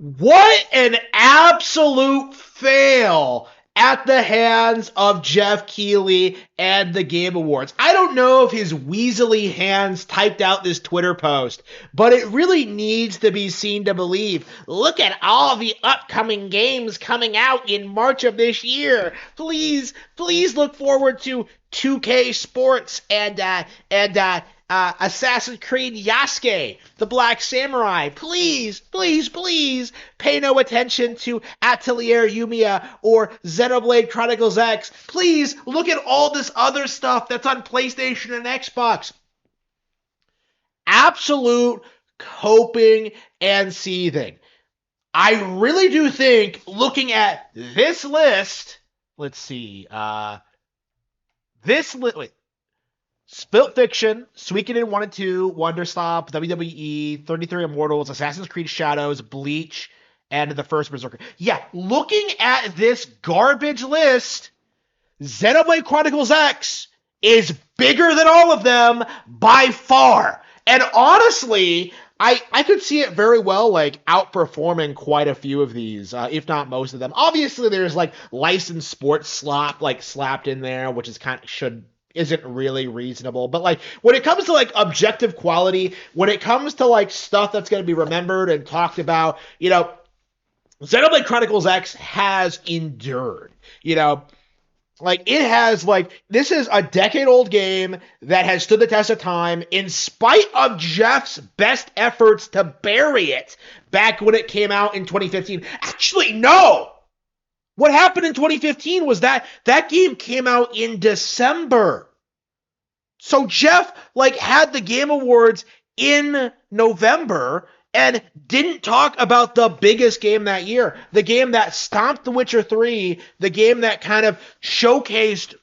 What an absolute fail at the hands of Jeff Keighley and the Game Awards. I don't know if his weaselly hands typed out this Twitter post, but it really needs to be seen to believe. Look at all the upcoming games coming out in March of this year. Please look forward to 2K Sports and Assassin's Creed Yasuke, the Black Samurai. Please pay no attention to Atelier Yumiya or Xenoblade Chronicles X. Please look at all this other stuff that's on PlayStation and Xbox. Absolute coping and seething. I really do think, looking at this list, let's see, this list, wait, Spilt Fiction, Suikoden 1 and 2, Wonderstop, WWE, 33 Immortals, Assassin's Creed Shadows, Bleach, and the first Berserker. Yeah, looking at this garbage list, Xenoblade Chronicles X is bigger than all of them by far. And honestly, I could see it very well like outperforming quite a few of these, if not most of them. Obviously, there's like licensed sports slop like slapped in there, which is kind of isn't really reasonable. But like when it comes to like objective quality, when it comes to like stuff that's going to be remembered and talked about, Xenoblade Chronicles X has endured. Like it has like this is a decade-old game that has stood the test of time in spite of Jeff's best efforts to bury it back when it came out in 2015. Actually, no. What happened in 2015 was that game came out in December. So Jeff like had the Game Awards in November and didn't talk about the biggest game that year, the game that stomped The Witcher 3, the game that kind of showcased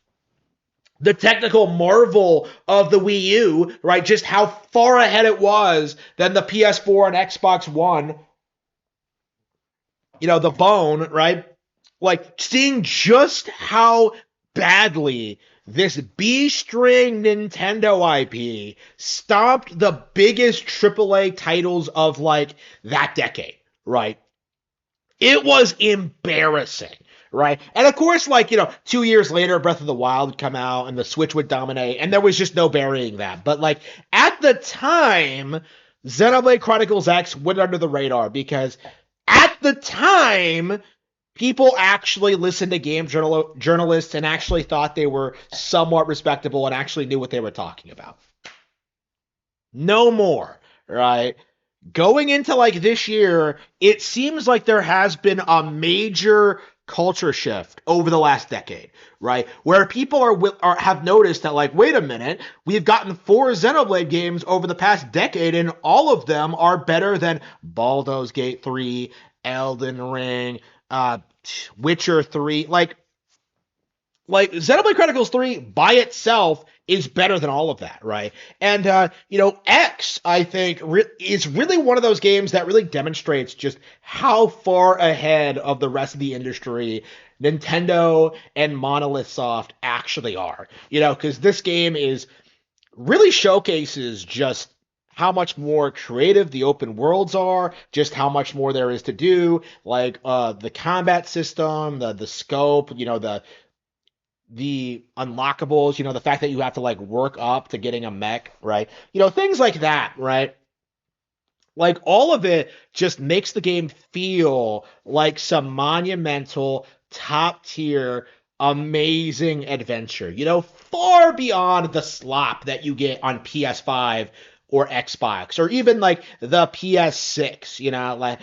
the technical marvel of the Wii U, right? Just how far ahead it was than the PS4 and Xbox One. The bone, right? Like seeing just how badly this B-string Nintendo IP stomped the biggest AAA titles of like that decade, right? It was embarrassing, right? And of course, 2 years later, Breath of the Wild would come out and the Switch would dominate, and there was just no burying that. But like at the time, Xenoblade Chronicles X went under the radar because at the time, people actually listened to game journalists and actually thought they were somewhat respectable and actually knew what they were talking about. No more, right? Going into like this year, it seems like there has been a major culture shift over the last decade, right? Where people have noticed that like, wait a minute, we've gotten 4 Xenoblade games over the past decade, and all of them are better than Baldur's Gate 3, Elden Ring, Witcher 3, like Xenoblade Chronicles 3 by itself is better than all of that, right? And X, I think, is really one of those games that really demonstrates just how far ahead of the rest of the industry Nintendo and Monolith Soft actually are. Because this game really showcases just how much more creative the open worlds are, just how much more there is to do, like the combat system, the scope, the unlockables, the fact that you have to like work up to getting a mech, right? Things like that, right? Like all of it just makes the game feel like some monumental, top tier, amazing adventure, far beyond the slop that you get on PS5 or Xbox, or even like the PS6, like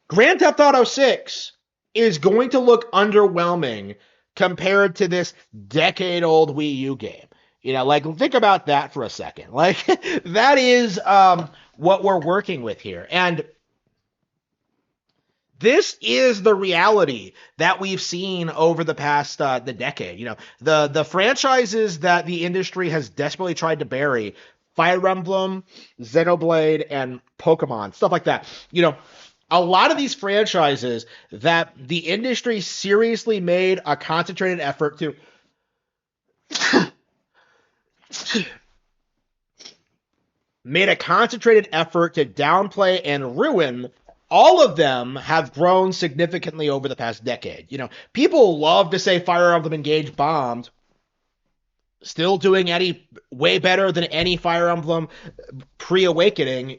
Grand Theft Auto 6 is going to look underwhelming compared to this decade-old Wii U game. Like think about that for a second. Like that is what we're working with here. And this is the reality that we've seen over the past the decade. The franchises that the industry has desperately tried to bury, Fire Emblem, Xenoblade, and Pokemon, stuff like that. A lot of these franchises that the industry seriously made a concentrated effort to downplay and ruin all of them have grown significantly over the past decade. People love to say Fire Emblem Engage bombed, still doing any way better than any Fire Emblem pre-Awakening.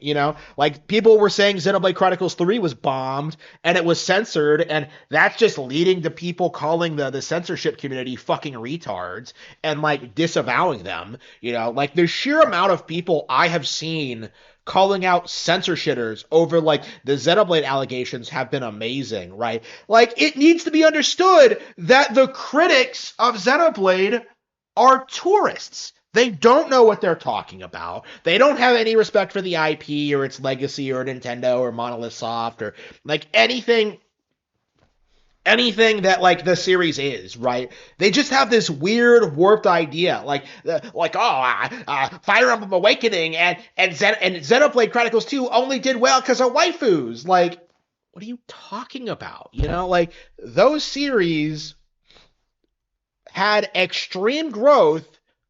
Like people were saying Xenoblade Chronicles 3 was bombed and it was censored, and that's just leading to people calling the censorship community fucking retards and like disavowing them. Like the sheer amount of people I have seen calling out censorshitters over like the Xenoblade allegations have been amazing, right? Like it needs to be understood that the critics of Xenoblade are tourists. They don't know what they're talking about. They don't have any respect for the IP or its legacy or Nintendo or Monolith Soft or like anything that like the series is, right? They just have this weird warped idea, Fire Emblem Awakening and Xenoblade Chronicles 2 only did well because of waifus. Like, what are you talking about? Like those series had extreme growth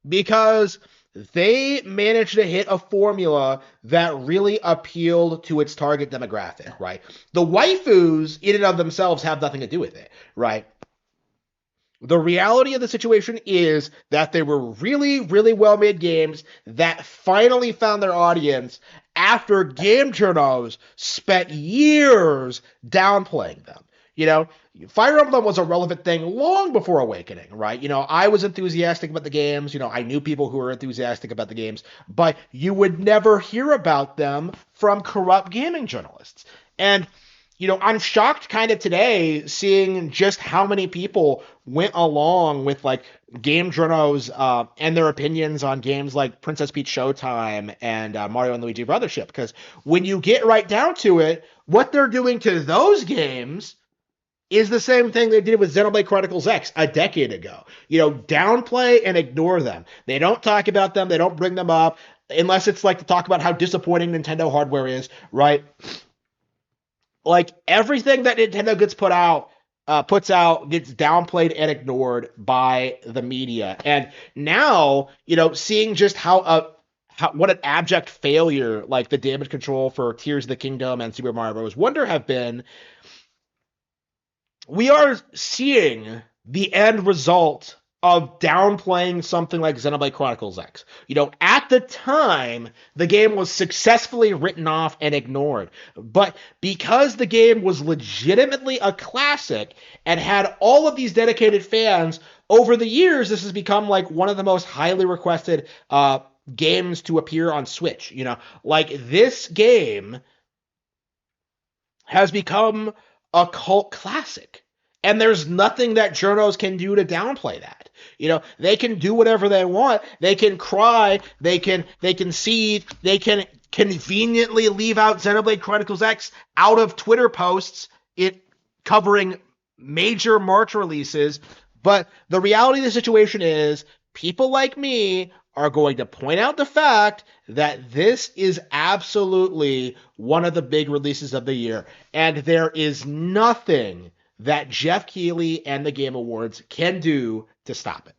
because they managed to hit a formula that really appealed to its target demographic, right? The waifus, in and of themselves, have nothing to do with it, right? The reality of the situation is that they were really, really well-made games that finally found their audience after game journals spent years downplaying them. Fire Emblem was a relevant thing long before Awakening, right? I was enthusiastic about the games. I knew people who were enthusiastic about the games, but you would never hear about them from corrupt gaming journalists. And, I'm shocked kind of today seeing just how many people went along with like game journals and their opinions on games like Princess Peach Showtime and Mario and Luigi Brothership. Because when you get right down to it, what they're doing to those games is the same thing they did with Xenoblade Chronicles X a decade ago. Downplay and ignore them. They don't talk about them. They don't bring them up unless it's like to talk about how disappointing Nintendo hardware is, right? Like everything that Nintendo puts out gets downplayed and ignored by the media. And now, seeing just what an abject failure like the damage control for Tears of the Kingdom and Super Mario Bros. Wonder have been, we are seeing the end result of downplaying something like Xenoblade Chronicles X. At the time, the game was successfully written off and ignored. But because the game was legitimately a classic and had all of these dedicated fans, over the years, this has become like one of the most highly requested games to appear on Switch. Like this game has become a cult classic. And there's nothing that journos can do to downplay that. They can do whatever they want. They can cry. They can seethe. They can conveniently leave out Xenoblade Chronicles X out of Twitter posts covering major March releases. But the reality of the situation is people like me are going to point out the fact that this is absolutely one of the big releases of the year. And there is nothing that Jeff Keighley and the Game Awards can do to stop it.